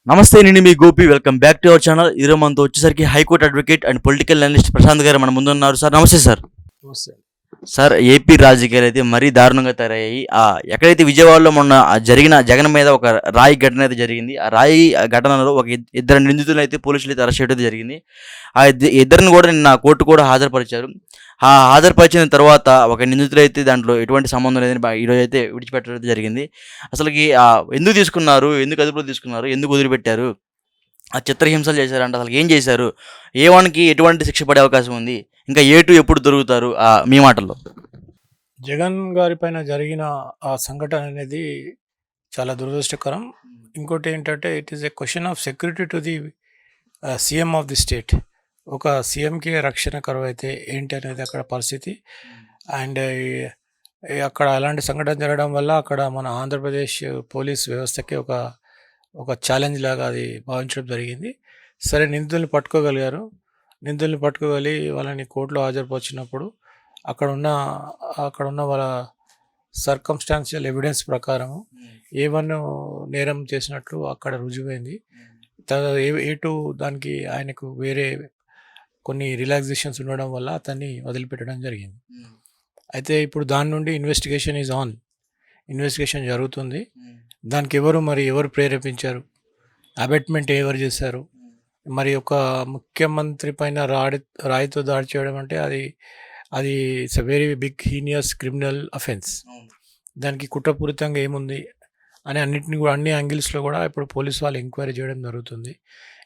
నమస్తే నేను మీ Gopi welcome back to our channel. ఈరోజు మనతో వచ్చేసరికి high court advocate and political analyst Prashant గారు మన ముందు ఉన్నారు. సార్ నమస్తే సార్. నమస్తే. సార్ ఏపీ రాజకీయాలు అయితే మరీ దారుణంగా తయారయ్యాయి. ఎక్కడైతే విజయవాడలో మొన్న జరిగిన జగన్ మీద ఒక రాయి ఘటన అయితే జరిగింది. ఆ రాయి ఘటనలో ఒక ఇద్దరు నిందితులను అయితే పోలీసులు అయితే అరెస్ట్ చేయడం జరిగింది. ఆ ఇద్దరిని కూడా నిన్న కోర్టు కూడా హాజరుపరిచారు. ఆ హాజరుపరిచిన తర్వాత ఒక నిందితులు అయితే దాంట్లో ఎటువంటి సంబంధం లేదని ఈరోజు అయితే విడిచిపెట్టడం జరిగింది. అసలుకి ఎందుకు తీసుకున్నారు, ఎందుకు అదుపులో తీసుకున్నారు, ఎందుకు వదిలిపెట్టారు, ఆ చిత్రహింసలు చేశారంట, అసలు ఏం చేశారు, ఏ1కి ఎటువంటి శిక్ష పడే అవకాశం ఉంది, ఇంకా ఏ2 ఎప్పుడు దొరుకుతారు, మీ మాటల్లో. జగన్ గారి పైన జరిగిన ఆ సంఘటన అనేది చాలా దురదృష్టకరం. ఇంకోటి ఏంటంటే it is a question of security to the CM of the state. ఒక సీఎంకి రక్షణ కరువు అయితే ఏంటి అనేది అక్కడ పరిస్థితి. అండ్ అక్కడ అలాంటి సంఘటన జరగడం వల్ల అక్కడ మన ఆంధ్రప్రదేశ్ పోలీస్ వ్యవస్థకి ఒక ఛాలెంజ్ లాగా అది భావించడం జరిగింది. సరే, నిందితుల్ని పట్టుకోగలి వాళ్ళని కోర్టులో హాజరుపరిచినప్పుడు అక్కడున్న వాళ్ళ సర్కమ్స్టాన్షియల్ ఎవిడెన్స్ ప్రకారము ఏ1 నేరం చేసినట్లు అక్కడ రుజువైంది. ఏ2 దానికి ఆయనకు వేరే కొన్ని రిలాక్సేషన్స్ ఉండడం వల్ల అతన్ని వదిలిపెట్టడం జరిగింది. అయితే ఇప్పుడు దాని నుండి ఇన్వెస్టిగేషన్ జరుగుతుంది. దానికి ఎవరు ప్రేరేపించారు, అబెట్మెంట్ ఎవరు చేశారు, మరి ఒక ముఖ్యమంత్రి పైన రాయితో దాడి చేయడం అంటే అది it's a very big heinous criminal offence. దానికి కుట్రపూరితంగా ఏముంది అని అన్ని యాంగిల్స్లో కూడా ఇప్పుడు పోలీసు వాళ్ళు ఎంక్వైరీ చేయడం జరుగుతుంది.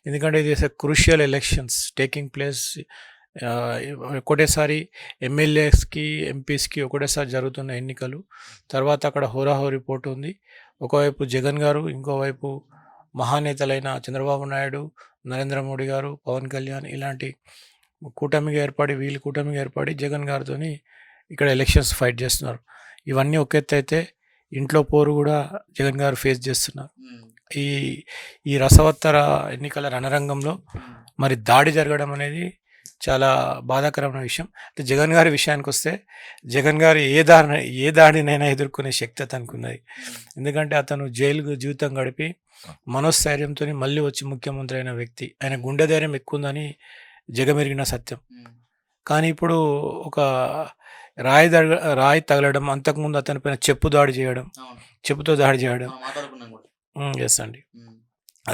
ఎందుకంటే ఇది క్రూషియల్ ఎలక్షన్స్ టేకింగ్ ప్లేస్. ఒకటేసారి ఎమ్మెల్యేస్కి ఎంపీస్కి ఒకటేసారి జరుగుతున్న ఎన్నికలు. తర్వాత అక్కడ హోరాహోరీ పోటీ ఉంది. ఒకవైపు జగన్ గారు, ఇంకోవైపు మహానేతలైన చంద్రబాబు నాయుడు, నరేంద్ర మోడీ గారు, పవన్ కళ్యాణ్ ఇలాంటి కూటమిగా ఏర్పడి జగన్ గారితో ఇక్కడ ఎలక్షన్స్ ఫైట్ చేస్తున్నారు. ఇవన్నీ ఒక ఎత్తు అయితే ఇంట్లో పోరు కూడా జగన్ గారు ఫేస్ చేస్తున్నారు. ఈ రసవత్తర ఎన్నికల రణరంగంలో మరి దాడి జరగడం అనేది చాలా బాధాకరమైన విషయం. అంటే జగన్ గారి విషయానికి వస్తే జగన్ గారు ఏ దాడినైనా ఎదుర్కొనే శక్తి అతనికి ఉన్నది. ఎందుకంటే అతను జైలు జీవితం గడిపి మనోస్థైర్యంతో మళ్ళీ వచ్చి ముఖ్యమంత్రి అయిన వ్యక్తి. ఆయన గుండె ధైర్యం ఎక్కువ ఉందని జగమెరిగిన సత్యం. కానీ ఇప్పుడు ఒక రాయి తగలడం, అంతకుముందు అతని పైన చెప్పుతో దాడి చేయడం, ఎస్ అండి,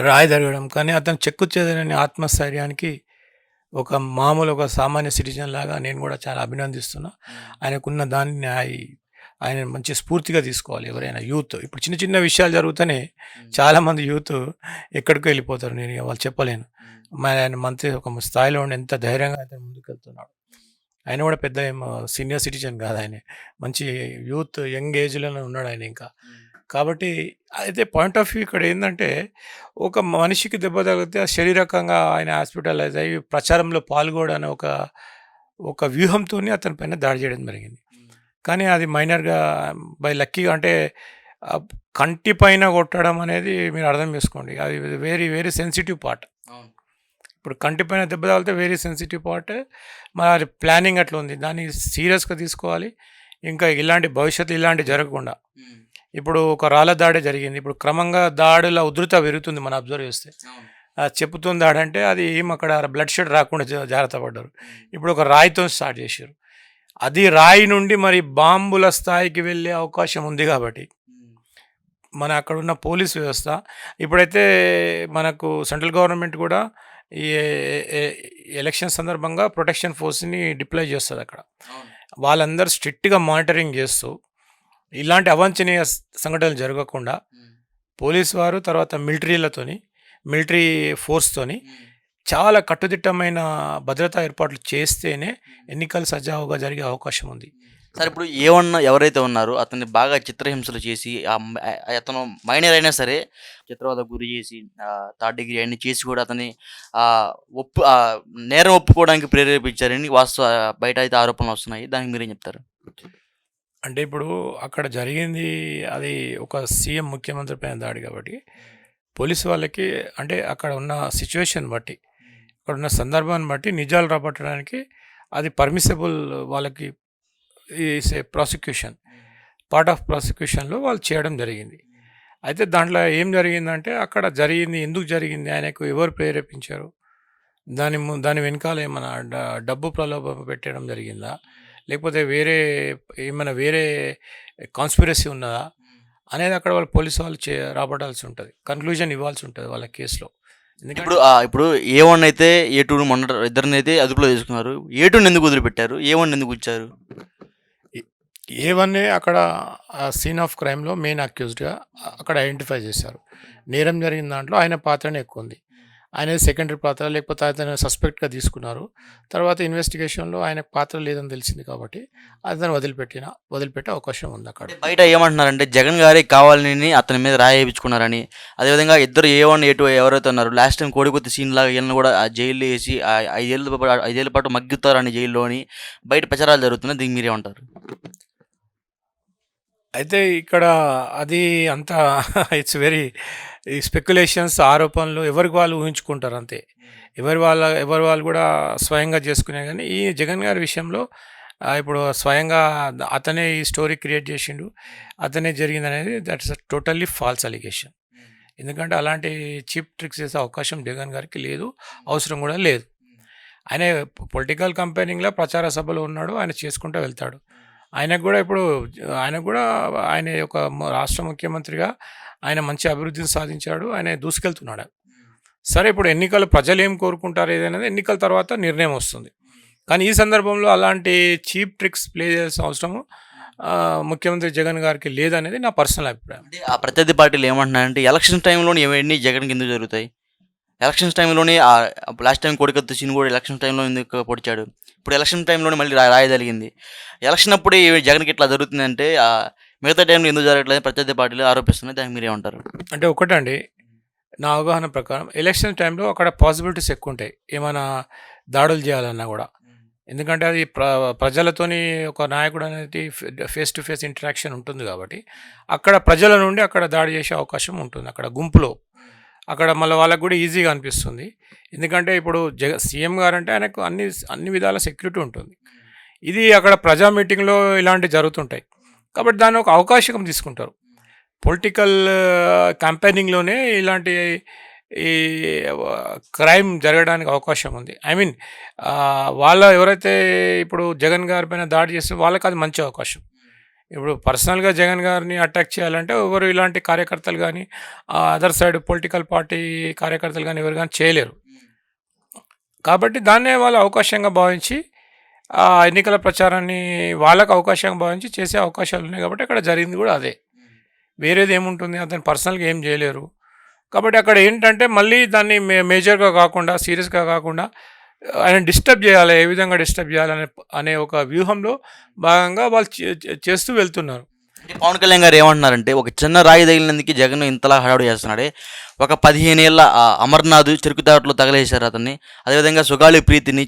రాయి తగలడం. కానీ అతను చెక్కుచ్చేదని ఆత్మస్థైర్యానికి ఒక సామాన్య సిటిజన్ లాగా నేను కూడా చాలా అభినందిస్తున్నా. ఆయనకున్న దాన్ని ఆయన మంచి స్ఫూర్తిగా తీసుకోవాలి ఎవరైనా యూత్. ఇప్పుడు చిన్న చిన్న విషయాలు జరుగుతూనే చాలామంది యూత్ ఎక్కడికో వెళ్ళిపోతారు. నేను వాళ్ళు చెప్పలేను. మరి ఆయన మంత్రి ఒక స్థాయిలో ఉండి ఎంత ధైర్యంగా అయితే ముందుకెళ్తున్నాడు. ఆయన కూడా పెద్ద సీనియర్ సిటిజన్ కాదు, ఆయన మంచి యూత్ యంగ్ ఏజ్లోనే ఉన్నాడు ఆయన ఇంకా. కాబట్టి అయితే పాయింట్ ఆఫ్ వ్యూ ఇక్కడ ఏంటంటే ఒక మనిషికి దెబ్బ తగిలితే శారీరకంగా ఆయన హాస్పిటలైజ్ అయ్యి ప్రచారంలో పాల్గొనని ఒక వ్యూహంతో అతని పైన దాడి చేయడం జరిగింది. కానీ అది మైనర్గా బై లక్కీగా, అంటే కంటి పైన కొట్టడం అనేది మీరు అర్థం చేసుకోండి, అది వెరీ వెరీ సెన్సిటివ్ పార్ట్. ఇప్పుడు కంటి పైన దెబ్బ తగిలితే వెరీ సెన్సిటివ్ పార్ట్. మరి ప్లానింగ్ అట్లా ఉంది, దాన్ని సీరియస్గా తీసుకోవాలి. ఇంకా భవిష్యత్తు ఇలాంటివి జరగకుండా. ఇప్పుడు ఒక రాళ్ళ దాడి జరిగింది. ఇప్పుడు క్రమంగా దాడుల ఉధృత పెరుగుతుంది. మనం అబ్జర్వ్ చేస్తే చెప్పుతుంది దాడి అంటే అది అక్కడ బ్లడ్ షెడ్ రాకుండా జాగ్రత్త పడ్డారు. ఇప్పుడు ఒక రాయితో స్టార్ట్ చేశారు. అది రాయి నుండి మరి బాంబుల స్థాయికి వెళ్ళే అవకాశం ఉంది. కాబట్టి మన అక్కడ ఉన్న పోలీస్ వ్యవస్థ ఇప్పుడైతే మనకు సెంట్రల్ గవర్నమెంట్ కూడా ఈ ఎలక్షన్ సందర్భంగా ప్రొటెక్షన్ ఫోర్స్ని డిప్లాయ్ చేస్తుంది. అక్కడ వాళ్ళందరూ స్ట్రిక్ట్గా మానిటరింగ్ చేస్తూ ఇలాంటి అవాంఛనీయ సంఘటనలు జరగకుండా పోలీసు వారు, తర్వాత మిలిటరీ ఫోర్స్తోని చాలా కట్టుదిట్టమైన భద్రతా ఏర్పాట్లు చేస్తేనే ఎన్నికలు సజావుగా జరిగే అవకాశం ఉంది. సార్, ఇప్పుడు ఏ1 ఎవరైతే ఉన్నారో అతన్ని బాగా చిత్రహింసలు చేసి, అతను మైనర్ అయినా సరే చిత్రవద గురి చేసి, 3rd డిగ్రీ అన్ని చేసి కూడా అతన్ని నేరం ఒప్పుకోవడానికి ప్రేరేపించారని బయట అయితే ఆరోపణలు వస్తున్నాయి. దానికి మీరేం చెప్తారు? అంటే ఇప్పుడు అక్కడ జరిగింది అది ఒక సీఎం ముఖ్యమంత్రి పైన దాడి కాబట్టి పోలీసు వాళ్ళకి, అంటే అక్కడ ఉన్న సిచ్యువేషన్ బట్టి, అక్కడ ఉన్న సందర్భాన్ని బట్టి నిజాలు రాబట్టడానికి అది పర్మిసబుల్. వాళ్ళకి is a prosecution, part of ప్రాసిక్యూషన్లో వాళ్ళు చేయడం జరిగింది. అయితే దాంట్లో ఏం జరిగిందంటే అక్కడ జరిగింది ఎందుకు జరిగింది? ఆయనకు ఎవరు ప్రేరేపించారు? దాని వెనకాల ఏమన్నా డబ్బు ప్రలోభం పెట్టడం జరిగిందా? లేకపోతే వేరే కాన్స్పిరసీ ఉన్నదా? అనేది అక్కడ వాళ్ళు పోలీసు వాళ్ళు రాబట్టాల్సి ఉంటది. కన్క్లూజన్ ఇవ్వాల్సి ఉంటది వాళ్ళ కేస్‌లో. ఎందుకంటే ఇప్పుడు ఏ1 అయితే ఏ2 మొన్న ఇద్దరినైతే అదుపులో తీసుకున్నారు. ఏ2ని ఎందుకు వదిలిపెట్టారు? ఏ1 ఎందుకు ఉంచారు? ఏ1 అక్కడ సీన్ ఆఫ్ క్రైమ్‌లో మెయిన్ అక్యూజ్డ్‌గా అక్కడ ఐడెంటిఫై చేశారు. నేరం జరిగిన దాంట్లో ఆయన పాత్రనే ఎక్కువుంది. ఆయనది సెకండరీ పాత్ర, లేకపోతే అతను సస్పెక్ట్‌గా తీసుకున్నారు. తర్వాత ఇన్వెస్టిగేషన్‌లో ఆయనకు పాత్ర లేదని తెలిసింది కాబట్టి అతను వదిలిపెట్టే అవకాశం ఉంది అక్కడ. అంటే బయట ఏమంటున్నారంటే జగన్ గారే కావాలని అతని మీద రాయి వేయించుకున్నారని. అదేవిధంగా ఇద్దరు ఏ1, ఏ2 ఎవరైతే ఉన్నారో లాస్ట్ టైం కోడిగుత్తి సీన్‌లాగా ఈళ్ళని కూడా జైల్లో ఏసి 5 ఏళ్ల పాటు మగ్గుతారని జైల్లో అని బయట ప్రచారాలు జరుగుతున్నాయి. దీనికి మీరేమంటారు? అయితే ఇక్కడ అది అంతా ఇట్స్ వెరీ ఈ స్పెక్యులేషన్స్, ఆరోపణలు ఎవరికి వాళ్ళు ఊహించుకుంటారు అంతే. ఎవరి వాళ్ళు కూడా స్వయంగా చేసుకునే గానీ, ఈ జగన్ గారి విషయంలో ఇప్పుడు స్వయంగా అతనే ఈ స్టోరీ క్రియేట్ చేసిండు. అతనే జరిగిందనేది దట్స్ టోటల్లీ ఫాల్స్ అలిగేషన్. ఎందుకంటే అలాంటి చీప్ ట్రిక్స్ చేసే అవకాశం జగన్ గారికి లేదు. అవసరం కూడా లేదు. ఆయన పొలిటికల్ కంపెయినింగ్‌లో ప్రచార సభలో ఉన్నాడు. ఆయన చేసుకుంటూ వెళ్తాడు. ఆయనకు కూడా ఇప్పుడు ఆయన ఒక రాష్ట్ర ముఖ్యమంత్రిగా ఆయన మంచి అభివృద్ధిని సాధించాడు. ఆయన దూసుకెళ్తున్నాడు. సరే ఇప్పుడు ఎన్నికలు ప్రజలు ఏం కోరుకుంటారు ఏదనేది ఎన్నికల తర్వాత నిర్ణయం వస్తుంది. కానీ ఈ సందర్భంలో అలాంటి చీప్ ట్రిక్స్ ప్లే చేయాల్సిన అవసరము ముఖ్యమంత్రి జగన్ గారికి లేదనేది నా పర్సనల్ అభిప్రాయం. అంటే ఆ ప్రత్యర్థి పార్టీలు ఏమంటున్నారంటే ఎలక్షన్ టైంలోనే ఇవన్నీ జగన్‌కి ఎందుకు జరుగుతాయి? ఎలక్షన్స్ టైంలోనే లాస్ట్ టైం కోడికత్తి సీన్ కూడా ఎలక్షన్ టైంలో ఎందుకు పొడిచాడు? ఇప్పుడు ఎలక్షన్ టైంలోనే మళ్ళీ రాయి తగిలింది. ఎలక్షన్ అప్పుడే జగన్‌కి ఇట్లా జరుగుతుందంటే మిగతా టైంలో ఎందుకు జరగట్లేదని ప్రత్యర్థి పార్టీలు ఆరోపిస్తున్నాయి. దానికి మీరేమంటారు? అంటే ఒకటండి, నా అవగాహన ప్రకారం ఎలక్షన్ టైంలో అక్కడ పాసిబిలిటీస్ ఎక్కువ ఉంటాయి. ఏమైనా దాడులు చేయాలన్నా కూడా. ఎందుకంటే అది ప్రజలతోని ఒక నాయకుడు అనేది ఫేస్ టు ఫేస్ ఇంటరాక్షన్ ఉంటుంది కాబట్టి అక్కడ ప్రజల నుండి అక్కడ దాడి చేసే అవకాశం ఉంటుంది. అక్కడ గుంపులో అక్కడ మళ్ళీ వాళ్ళకు కూడా ఈజీగా అనిపిస్తుంది. ఎందుకంటే ఇప్పుడు సీఎం గారంటే ఆయనకు అన్ని విధాల సెక్యూరిటీ ఉంటుంది. ఇది అక్కడ ప్రజా మీటింగ్‌లో ఇలాంటివి జరుగుతుంటాయి. కాబట్టి దాన్ని ఒక అవకాశం తీసుకుంటారు. పొలిటికల్ క్యాంపెయినింగ్‌లోనే ఇలాంటి ఈ క్రైమ్ జరగడానికి అవకాశం ఉంది. ఐ మీన్ ఎవరైతే ఇప్పుడు జగన్ గారి పైన దాడి చేస్తారో వాళ్ళకి అది మంచి అవకాశం. ఇప్పుడు పర్సనల్‌గా జగన్ గారిని అటాక్ చేయాలంటే ఎవరు ఇలాంటి కార్యకర్తలు గానీ, అదర్ సైడ్ పొలిటికల్ పార్టీ కార్యకర్తలు గానీ ఎవరు గానీ చేయలేరు. కాబట్టి దాన్నే వాళ్ళు అవకాశంగా భావించి ఎన్నికల ప్రచారాన్ని వాళ్ళకి అవకాశంగా భావించి చేసే అవకాశాలు ఉన్నాయి కాబట్టి అక్కడ జరిగింది కూడా అదే. వేరేది ఏముంటుంది? అతను పర్సనల్‌గా ఏం చేయలేరు. కాబట్టి అక్కడ ఏంటంటే మళ్ళీ దాన్ని మేజర్‌గా కాకుండా, సీరియస్‌గా కాకుండా ఆయన డిస్టర్బ్ చేయాలి. ఏ విధంగా డిస్టర్బ్ చేయాలనే అనే ఒక వ్యూహంలో భాగంగా వాళ్ళు చేస్తూ వెళ్తున్నారు. అంటే పవన్ కళ్యాణ్ గారు ఏమంటున్నారంటే ఒక చిన్న రాయి తగిలినందుకు జగన్ ఇంతలా హడావుడి చేస్తున్నాడే. ఒక 15 ఏళ్ల అమర్నాథ్ చెరుకు దాటలో తగలేశారు అతన్ని. అదేవిధంగా సుగాలి ప్రీతిని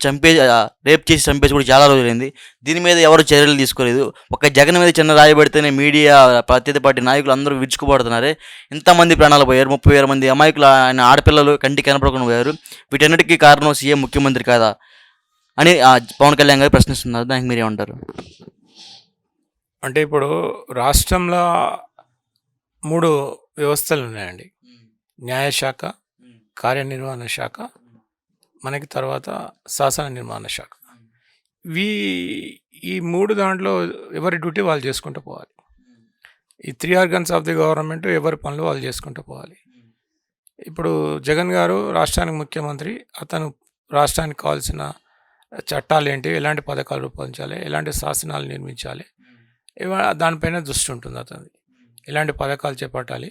రేప్ చేసి చంపేసి కూడా చాలా రోజులైంది. దీని మీద ఎవరు చర్యలు తీసుకోలేదు. ఒక జగన్ మీద చిన్న రాయి పెడితేనే మీడియా, ప్రత్యర్థి పార్టీ నాయకులు అందరూ విరుచుకుపడుతున్నారే. ఇంతమంది ప్రాణాలు పోయారు. 30,000 మంది అమాయకులు ఆయన ఆడపిల్లలు కంటికి కనపడకుండా పోయారు. వీటన్నిటికీ కారణం సీఎం ముఖ్యమంత్రి కాదా అని పవన్ కళ్యాణ్ గారు ప్రశ్నిస్తున్నారు. దానికి మీరేమంటారు? అంటే ఇప్పుడు రాష్ట్రంలో 3 వ్యవస్థలు ఉన్నాయండి. న్యాయశాఖ, కార్యనిర్వహణ శాఖ, మనకి తర్వాత శాసన నిర్మాణ శాఖ. ఈ 3 దాంట్లో ఎవరి డ్యూటీ వాళ్ళు చేసుకుంటూ పోవాలి. ఈ 3 ఆర్గన్స్ ఆఫ్ ది గవర్నమెంట్ ఎవరి పనులు వాళ్ళు చేసుకుంటూ పోవాలి. ఇప్పుడు జగన్ గారు రాష్ట్రానికి ముఖ్యమంత్రి. అతను రాష్ట్రానికి కావాల్సిన చట్టాలేంటి, ఎలాంటి పథకాలు రూపొందించాలి, ఎలాంటి శాసనాలు నిర్మించాలి, దానిపైన దృష్టి ఉంటుంది అతనిది. ఎలాంటి పథకాలు చేపట్టాలి,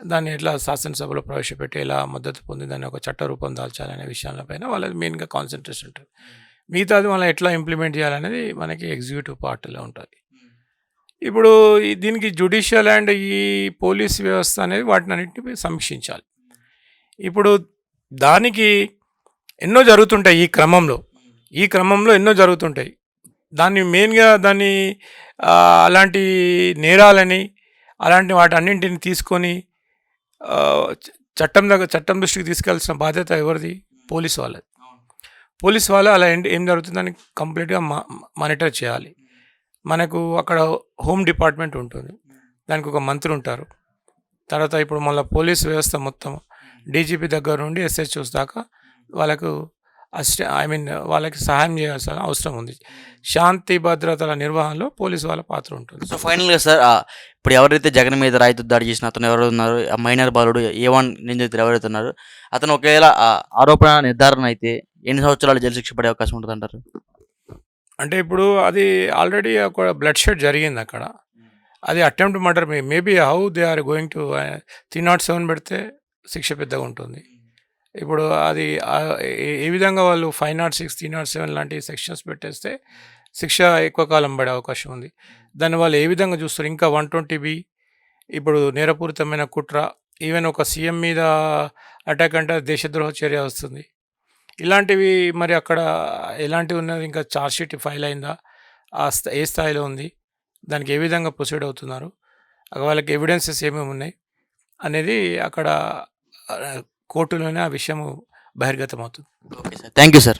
దాన్ని ఎట్లా శాసనసభలో ప్రవేశపెట్టి ఎలా మద్దతు పొంది దాన్ని ఒక చట్ట రూపం దాల్చాలనే విషయాలపైన వాళ్ళది మెయిన్గా కాన్సన్ట్రేషన్ ఉంటుంది. మిగతాది మనం ఎట్లా ఇంప్లిమెంట్ చేయాలనేది మనకి ఎగ్జిక్యూటివ్ పార్టీలో ఉంటుంది. ఇప్పుడు దీనికి జ్యుడిషియల్ అండ్ ఈ పోలీస్ వ్యవస్థ అనేది వాటిని అన్నింటినీ సమీక్షించాలి. ఇప్పుడు దానికి ఎన్నో జరుగుతుంటాయి. ఈ క్రమంలో ఎన్నో జరుగుతుంటాయి. దాన్ని మెయిన్గా అలాంటి నేరాలని అలాంటి వాటన్నింటిని తీసుకొని చట్టం దృష్టికి తీసుకెళ్లాల్సిన బాధ్యత ఎవరిది? పోలీస్ వాళ్ళది. పోలీస్ వాళ్ళు అలా ఏం జరుగుతుందని కంప్లీట్గా మానిటర్ చేయాలి. మనకు అక్కడ హోమ్ డిపార్ట్మెంట్ ఉంటుంది. దానికి ఒక మంత్రి ఉంటారు. తర్వాత ఇప్పుడు మళ్ళీ పోలీస్ వ్యవస్థ మొత్తం డీజీపీ దగ్గర నుండి ఎస్హెచ్ఓస్ దాకా వాళ్ళకు వాళ్ళకి సహాయం చేయాల్సిన అవసరం ఉంది. శాంతి భద్రతల నిర్వహణలో పోలీసు వాళ్ళ పాత్ర ఉంటుంది. సో ఫైనల్గా సార్ ఇప్పుడు ఎవరైతే జగన్ మీద రాయితీ దాడి చేసిన అతను ఎవరు ఉన్నారు, ఆ మైనర్ బాలుడు A1 నిందితులు ఎవరైతే ఉన్నారు, అతను ఒకవేళ ఆరోపణ నిర్ధారణ అయితే ఎన్ని సంవత్సరాలు జైలు శిక్ష పడే అవకాశం ఉంటుంది అంటారు? అంటే ఇప్పుడు అది ఆల్రెడీ ఒక బ్లడ్ షెడ్ జరిగింది అక్కడ. అది attempt murder maybe how they are going to 307 పెడితే శిక్ష పెద్దగా ఉంటుంది. ఇప్పుడు అది ఏ విధంగా వాళ్ళు 506, 307 లాంటి సెక్షన్స్ పెట్టేస్తే శిక్ష ఎక్కువ కాలం పడే అవకాశం ఉంది. దాన్ని వాళ్ళు ఏ విధంగా చూస్తారు? ఇంకా 120B ఇప్పుడు నేరపూరితమైన కుట్ర, ఈవెన్ ఒక సీఎం మీద అటాక్ అంటే దేశద్రోహ చర్య వస్తుంది. ఇలాంటివి మరి అక్కడ ఎలాంటివి ఉన్నది? ఇంకా ఛార్జ్షీట్ ఫైల్ అయిందా? ఏ స్థాయిలో ఉంది? దానికి ఏ విధంగా ప్రొసీడ్ అవుతున్నారు? వాళ్ళకి ఎవిడెన్సెస్ ఏమేమి ఉన్నాయి అనేది అక్కడ కోర్టులోనే ఆ విషయము బహిర్గతం అవుతుంది. Okay sir, thank you sir.